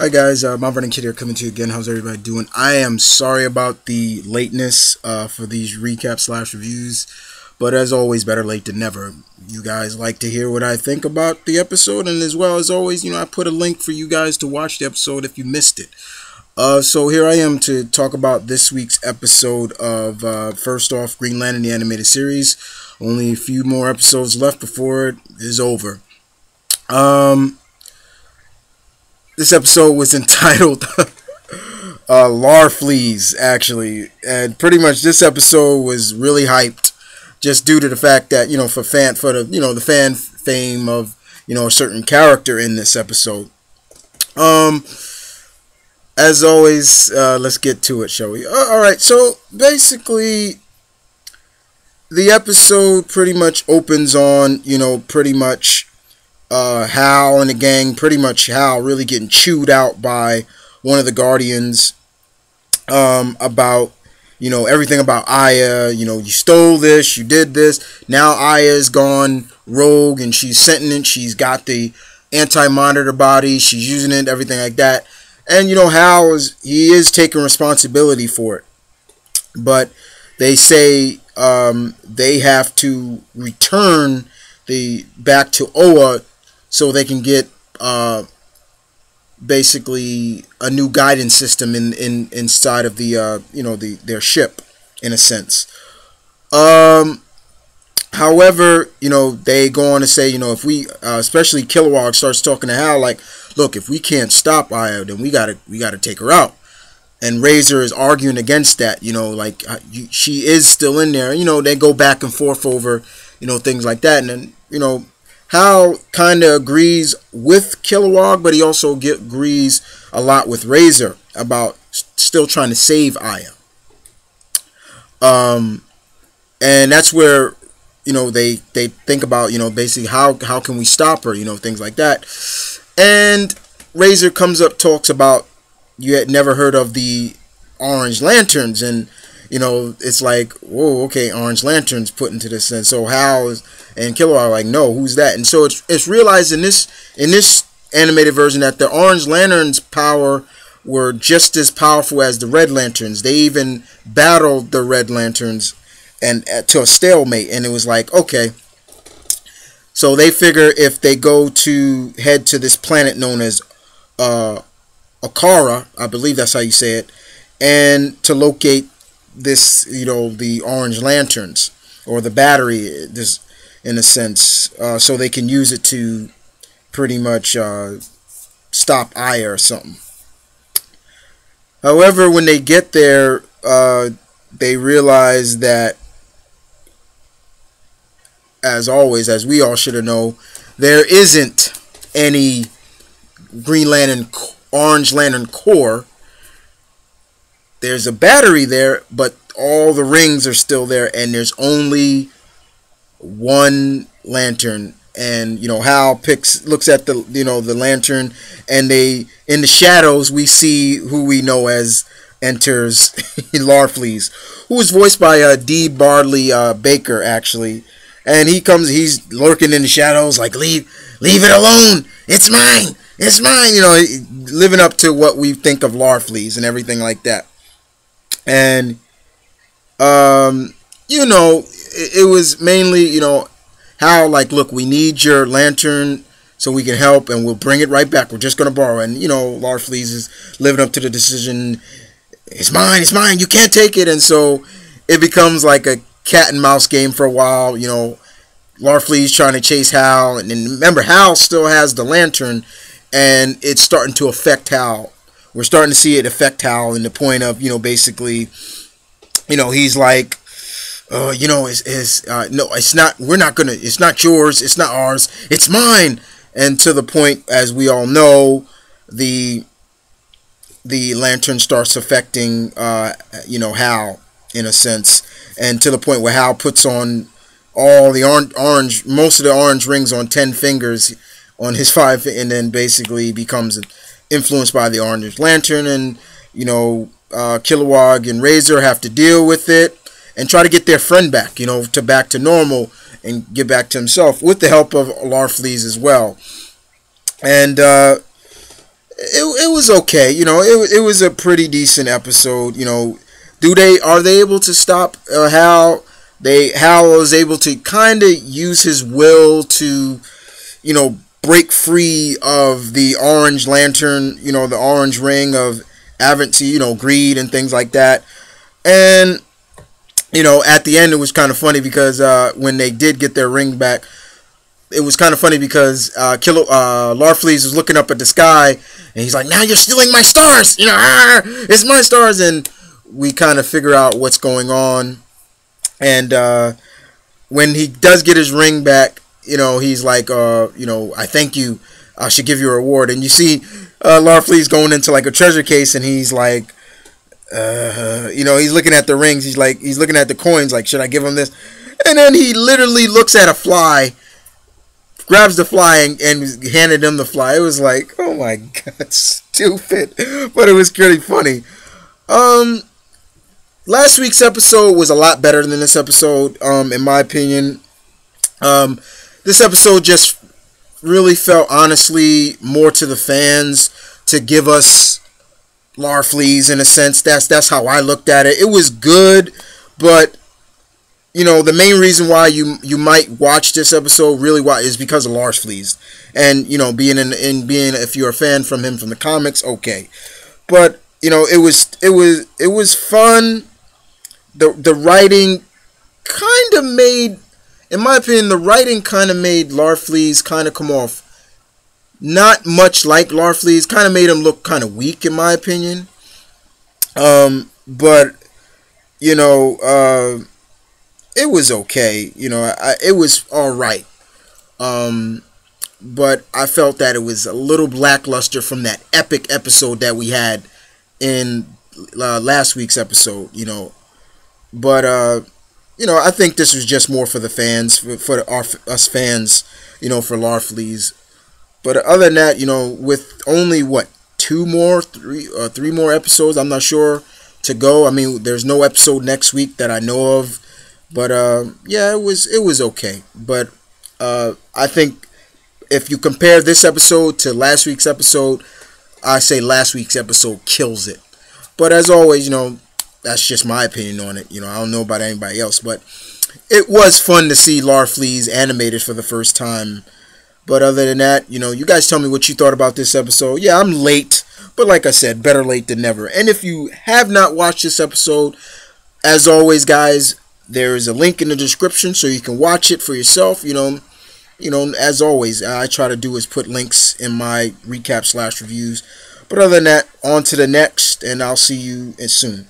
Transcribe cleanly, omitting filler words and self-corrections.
Hi guys, Mount Vernon Kid here coming to you again. How's everybody doing? I am sorry about the lateness for these recap / reviews, but as always, better late than never. You guys like to hear what I think about the episode, and as well as always, I put a link for you guys to watch the episode if you missed it. So here I am to talk about this week's episode of first off, Green Lantern, the animated series. Only a few more episodes left before it is over. This episode was entitled Larfleeze, actually, and pretty much this episode was really hyped, just due to the fact that the fan fame of a certain character in this episode. As always, let's get to it, shall we? All right, so basically, the episode pretty much opens on pretty much. Hal and the gang, pretty much Hal really getting chewed out by one of the Guardians about, everything about Aya. You stole this, you did this. Now Aya's gone rogue and she's sentient. She's got the anti-monitor body. She's using it, everything like that. And, Hal is taking responsibility for it. But they say they have to return back to Oa so they can get basically a new guidance system inside of their ship, in a sense. However, they go on to say, if we, especially Kilowog starts talking to Hal, like, look, if we can't stop Aya, then we gotta take her out. And Razor is arguing against that, she is still in there. They go back and forth over, things like that, and then, Hal kind of agrees with Kilowog, but he also agrees a lot with Razor about still trying to save Aya. And that's where, they think about, basically how can we stop her, things like that. And Razor comes up, talks about, you had never heard of the Orange Lanterns, and it's like, whoa, okay, Orange Lanterns put into this, and so Hal and Killer are like, no, who's that? And so it's realized in this animated version that the Orange Lanterns' power were just as powerful as the Red Lanterns. They even battled the Red Lanterns and to a stalemate, and it was like, okay. So they figure if they head to this planet known as Akara, I believe that's how you say it, and to locate this, the Orange Lanterns, or the battery, this, in a sense, so they can use it to pretty much stop Aya or something. However, when they get there, they realize that, as always, as we all should have known, there isn't any Green Lantern, Orange Lantern core. There's a battery there, but all the rings are still there, and there's only one lantern. And Hal looks at the lantern, and in the shadows we see who we know as enters Larfleeze, who is voiced by D. Bardley Baker, actually. And he's lurking in the shadows, like, leave it alone, it's mine, living up to what we think of Larfleeze and everything like that. And it was mainly, how, like, look, we need your lantern so we can help, and we'll bring it right back. We're just gonna borrow. And Larfleeze is living up to the decision. It's mine. You can't take it. And so it becomes like a cat and mouse game for a while. Larfleeze trying to chase Hal, and then remember, Hal still has the lantern, and it's starting to affect Hal. We're starting to see it affect Hal in the point of, basically, he's like, no, it's not, it's not yours, it's not ours, it's mine. And to the point, as we all know, the lantern starts affecting, Hal, in a sense, and to the point where Hal puts on all the orange, most of the orange rings on 10 fingers on his 5, and then basically becomes influenced by the Orange Lantern, and Kilowog and Razor have to deal with it and try to get their friend back, back to normal, and get back to himself with the help of Larfleeze as well. And it was okay. It was a pretty decent episode. Are they able to stop Hal? Hal was able to kind of use his will to, break free of the Orange Lantern, the orange ring of avency, greed and things like that. And at the end it was kind of funny because when they did get their ring back, it was kind of funny because Larfleeze was looking up at the sky and he's like, "Now you're stealing my stars, it's my stars." And we kind of figure out what's going on. And when he does get his ring back, he's like, "I thank you. I should give you a reward." And you see Larfleeze going into like a treasure case, and he's like, he's looking at the rings. He's looking at the coins. Like, should I give him this? And then he literally looks at a fly, grabs the fly, and handed him the fly. It was like, oh my god, stupid, but it was pretty funny. Last week's episode was a lot better than this episode, in my opinion. This episode just really felt, honestly, more to the fans to give us Larfleeze, in a sense. That's how I looked at it. It was good, but the main reason why you might watch this episode is because of Larfleeze, and being if you're a fan from him from the comics, okay. But it was fun. The writing kind of made, in my opinion, Larfleeze kind of come off not much like Larfleeze. Kind of made him look kind of weak, in my opinion. But it was okay. It was all right. But I felt that it was a little lackluster from that epic episode that we had in last week's episode. But I think this was just more for the fans, for us fans, for Larfleeze. But other than that, with only three more episodes, I'm not sure, to go. I mean, there's no episode next week that I know of. But yeah, it was okay. But I think if you compare this episode to last week's episode, I say last week's episode kills it. But as always, that's just my opinion on it. I don't know about anybody else, but it was fun to see Larfleeze animated for the first time. But other than that, you guys tell me what you thought about this episode. Yeah, I'm late, but like I said, better late than never. And if you have not watched this episode, as always, guys, there is a link in the description so you can watch it for yourself. As always, I try to do is put links in my recap / reviews. But other than that, on to the next, and I'll see you soon.